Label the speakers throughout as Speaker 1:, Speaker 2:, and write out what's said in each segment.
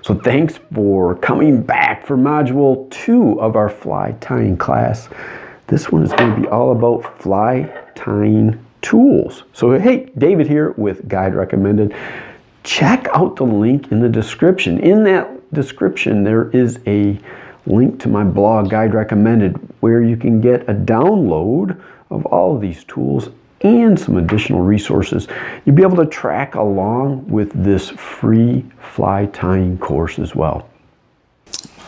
Speaker 1: So thanks for coming back for module 2 of our fly tying class. This one is going to be all about fly tying tools. So hey, David here with Guide Recommended. Check out the link in the description. In that description, there is a link to my blog, Guide Recommended, where you can get a download of all of these tools and some additional resources. You'll be able to track along with this free fly tying course as well.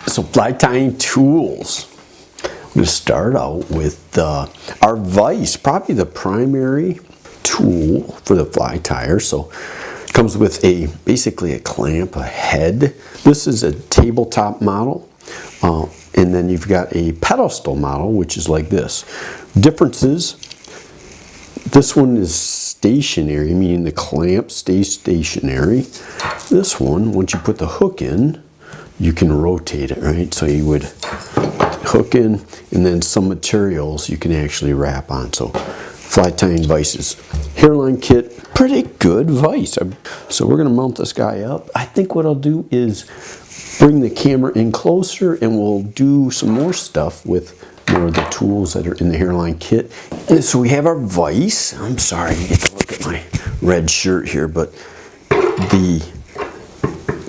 Speaker 1: So fly tying tools. I'm going to start out with our vise, probably the primary tool for the fly tyer. So it comes with basically a clamp, a head. This is a tabletop model. And then you've got a pedestal model, which is like this. Differences, this one is stationary, meaning the clamp stays stationary. This one, once you put the hook in, you can rotate it, right? So you would hook in, and then some materials you can actually wrap on. So fly tying vices. Hairline kit, pretty good vise. So we're gonna mount this guy up. I think what I'll do is bring the camera in closer and we'll do some more stuff with more of the tools that are in the hairline kit. And so we have our vise. I'm sorry, you get to look at my red shirt here, but the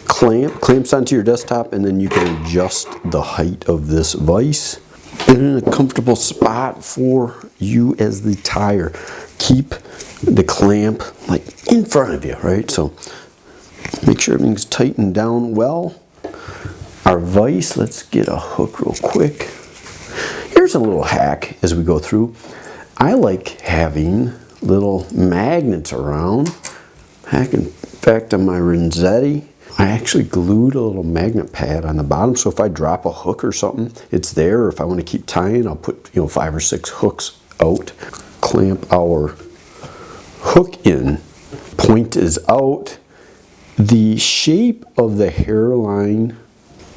Speaker 1: clamps onto your desktop, and then you can adjust the height of this vise. And in a comfortable spot for you as the tyer. Keep the clamp like in front of you, right? So make sure everything's tightened down well. Our vise, let's get a hook real quick. Here's a little hack as we go through. I like having little magnets around. In fact, on my Renzetti, I actually glued a little magnet pad on the bottom, so if I drop a hook or something, it's there. Or if I want to keep tying, I'll put 5 or 6 hooks out. Clamp our hook in. Point is out. The shape of the hairline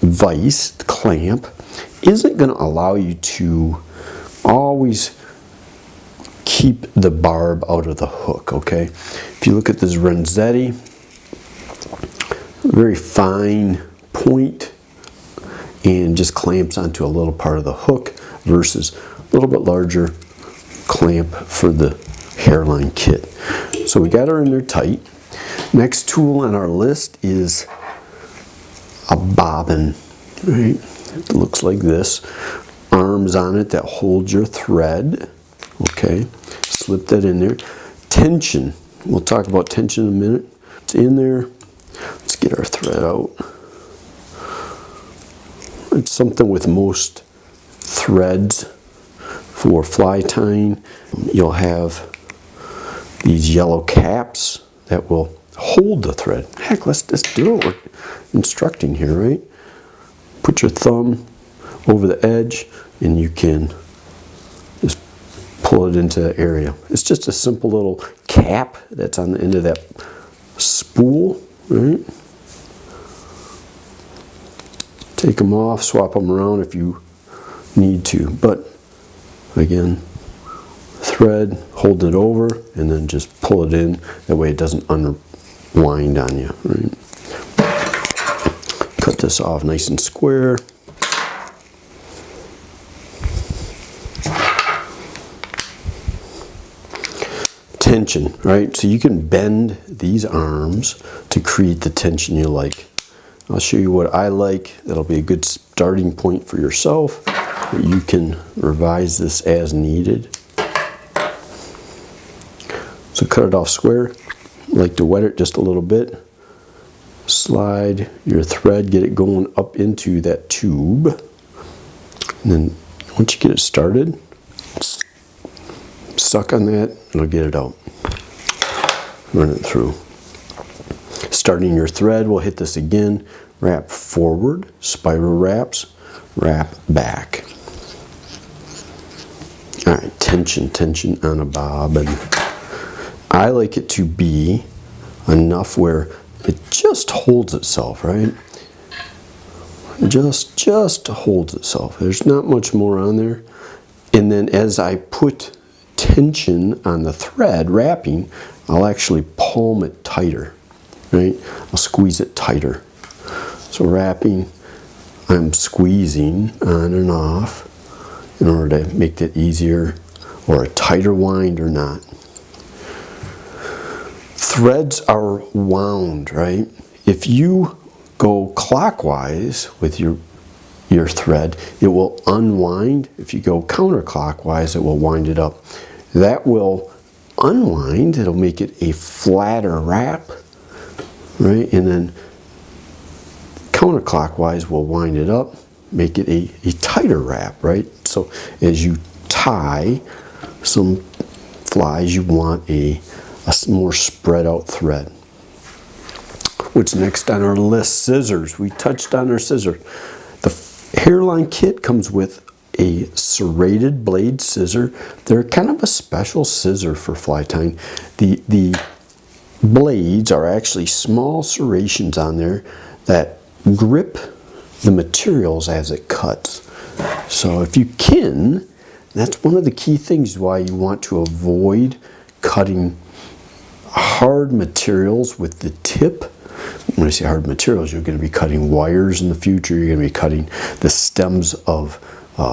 Speaker 1: vise, the clamp, isn't going to allow you to always keep the barb out of the hook, okay? If you look at this Renzetti, very fine point and just clamps onto a little part of the hook versus a little bit larger clamp for the hairline kit. So we got her in there tight. Next tool on our list is a bobbin, right? It looks like this. Arms on it that hold your thread. Okay, slip that in there. Tension, we'll talk about tension in a minute. It's in there. Let's get our thread out. It's something with most threads for fly tying. You'll have these yellow caps that will hold the thread. Heck, let's just do it. We're instructing here, right? Put your thumb over the edge and you can just pull it into that area. It's just a simple little cap that's on the end of that spool, right? Take them off, swap them around if you need to. But again, thread, hold it over, and then just pull it in. That way it doesn't unwind on you, right? Cut this off nice and square. Tension, right? So you can bend these arms to create the tension you like. I'll show you what I like. That'll be a good starting point for yourself. But you can revise this as needed. So cut it off square. I like to wet it just a little bit. Slide your thread, get it going up into that tube. And then once you get it started, suck on that, it'll get it out. Run it through. Starting your thread, we'll hit this again. Wrap forward, spiral wraps, wrap back. All right, tension on a bobbin. I like it to be enough where it just holds itself, right? Just holds itself. There's not much more on there. And then as I put tension on the thread wrapping, I'll actually palm it tighter, right? I'll squeeze it tighter. So wrapping, I'm squeezing on and off in order to make it easier, or a tighter wind or not. Threads are wound, right? If you go clockwise with your thread, it will unwind. If you go counterclockwise, it will wind it up. That will unwind, it'll make it a flatter wrap, right? And then counterclockwise will wind it up, make it a tighter wrap, right? So as you tie some flies, you want a more spread out thread. What's next on our list? Scissors. We touched on our scissors. The Hairline kit comes with a serrated blade scissor. They're kind of a special scissor for fly tying. The blades are actually small serrations on there that grip the materials as it cuts. So if you can, that's one of the key things why you want to avoid cutting hard materials with the tip. When I say hard materials, you're going to be cutting wires in the future, you're going to be cutting the stems of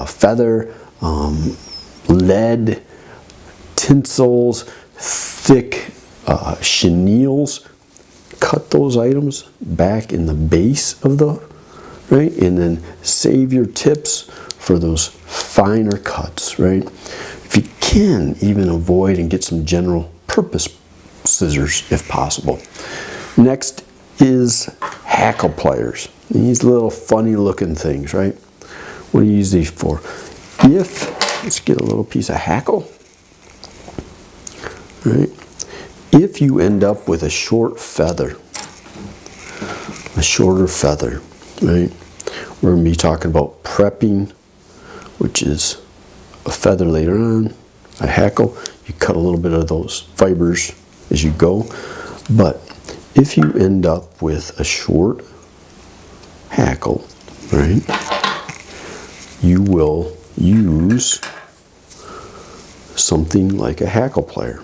Speaker 1: feather, lead, tinsels, thick chenilles. Cut those items back in the base of the, right? And then save your tips for those finer cuts, right? If you can, even avoid and get some general purpose scissors if possible. Next is hackle pliers. These little funny looking things, right? What do you use these for? Let's get a little piece of hackle, right? If you end up with a short feather, a shorter feather, right? We're going to be talking about prepping, which is a feather later on, a hackle. You cut a little bit of those fibers as you go. But if you end up with a short hackle, right, you will use something like a hackle plier.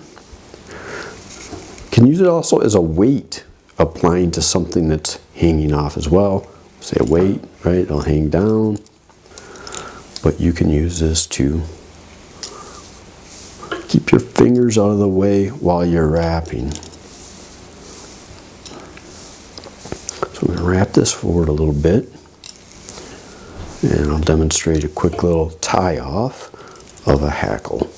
Speaker 1: You can use it also as a weight applying to something that's hanging off as well. Say a weight, right? It'll hang down. But you can use this to keep your fingers out of the way while you're wrapping. So I'm going to wrap this forward a little bit. And I'll demonstrate a quick little tie off of a hackle.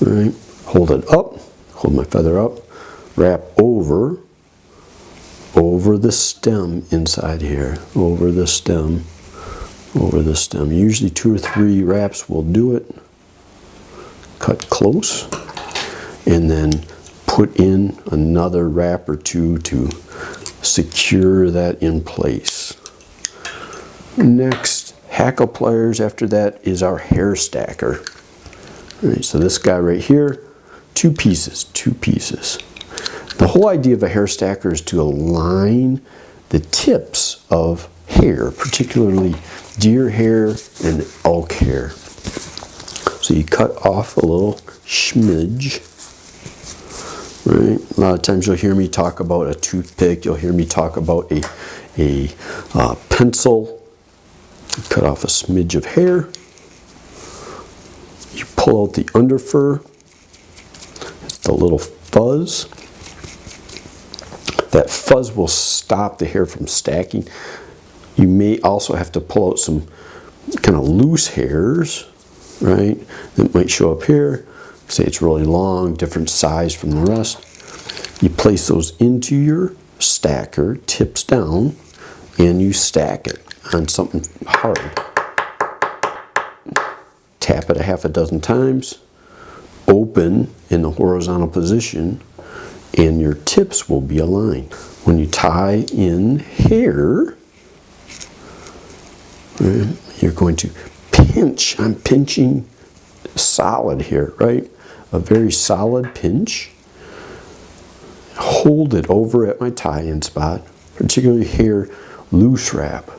Speaker 1: All right, hold it up, hold my feather up, wrap over the stem inside here, over the stem. Usually 2 or 3 wraps will do it. Cut close, and then put in another wrap or 2 to secure that in place. Next, hackle pliers after that is our hair stacker. All right, so this guy right here, 2 pieces. The whole idea of a hair stacker is to align the tips of hair, particularly deer hair and elk hair. So you cut off a little smidge, right? A lot of times you'll hear me talk about a toothpick, you'll hear me talk about a pencil. You cut off a smidge of hair. You pull out the underfur. It's the little fuzz. That fuzz will stop the hair from stacking. You may also have to pull out some kind of loose hairs, right? That might show up here. Say it's really long, different size from the rest. You place those into your stacker, tips down, and you stack it on something hard. Tap it a half a dozen times, open in the horizontal position, and your tips will be aligned. When you tie in hair, you're going to pinch. I'm pinching solid here, right? A very solid pinch. Hold it over at my tie-in spot, particularly here, loose wrap.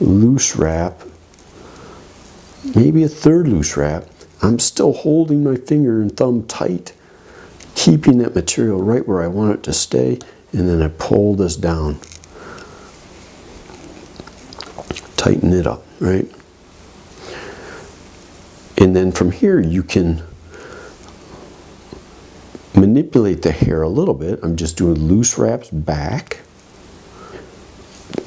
Speaker 1: Loose wrap, maybe a third loose wrap. I'm still holding my finger and thumb tight, keeping that material right where I want it to stay, and then I pull this down. Tighten it up, right? And then from here you can manipulate the hair a little bit. I'm just doing loose wraps back,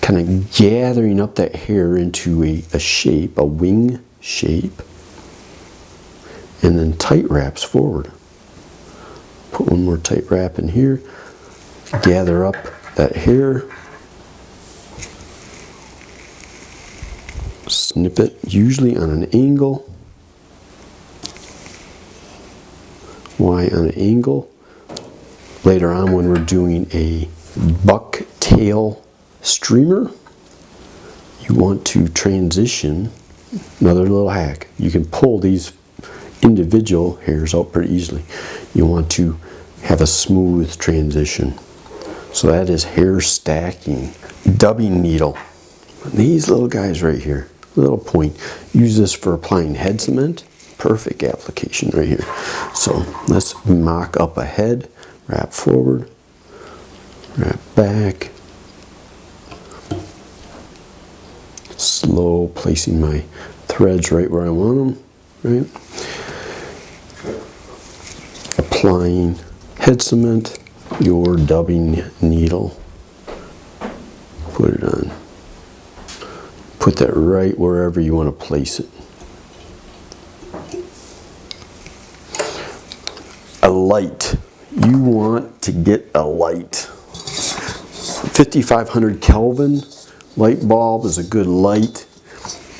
Speaker 1: kind of gathering up that hair into a shape, a wing shape, and then tight wraps forward. Put one more tight wrap in here, gather up that hair, snip it, usually on an angle. Why on an angle? Later on when we're doing a buck tail streamer, you want to transition. Another little hack, you can pull these individual hairs out pretty easily. You want to have a smooth transition. So that is hair stacking. Dubbing needle. These little guys right here, little point. Use this for applying head cement. Perfect application right here. So let's mock up a head, wrap forward, wrap back. Slow placing my threads right where I want them, right? Applying head cement, your dubbing needle. Put it on. Put that right wherever you want to place it. A light. You want to get a light. 5500 Kelvin light bulb is a good light.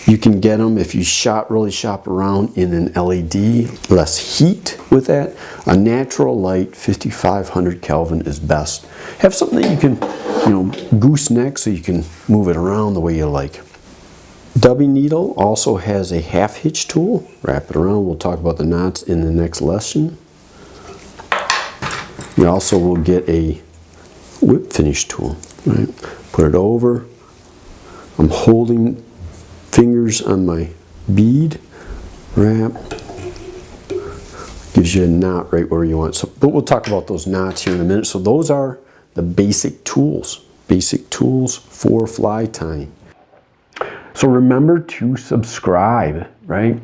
Speaker 1: You can get them if you really shop around in an LED. Less heat with that. A natural light, 5500 Kelvin is best. Have something that you can, gooseneck so you can move it around the way you like. Dubbing needle also has a half hitch tool. Wrap it around. We'll talk about the knots in the next lesson. You also will get a whip finish tool, right? Put it over. I'm holding fingers on my bead, wrap. Gives you a knot right where you want. So, but we'll talk about those knots here in a minute. So those are the basic tools for fly tying. So remember to subscribe, right?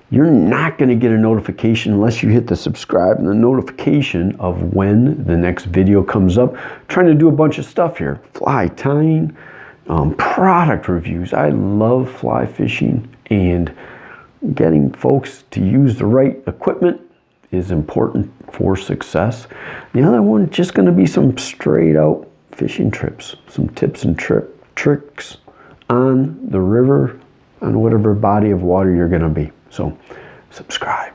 Speaker 1: You're not going to get a notification unless you hit the subscribe and the notification of when the next video comes up. I'm trying to do a bunch of stuff here. Fly tying, product reviews. I love fly fishing, and getting folks to use the right equipment is important for success. The other one is just going to be some straight out fishing trips, some tips and tricks on the river, on whatever body of water you're going to be. So subscribe.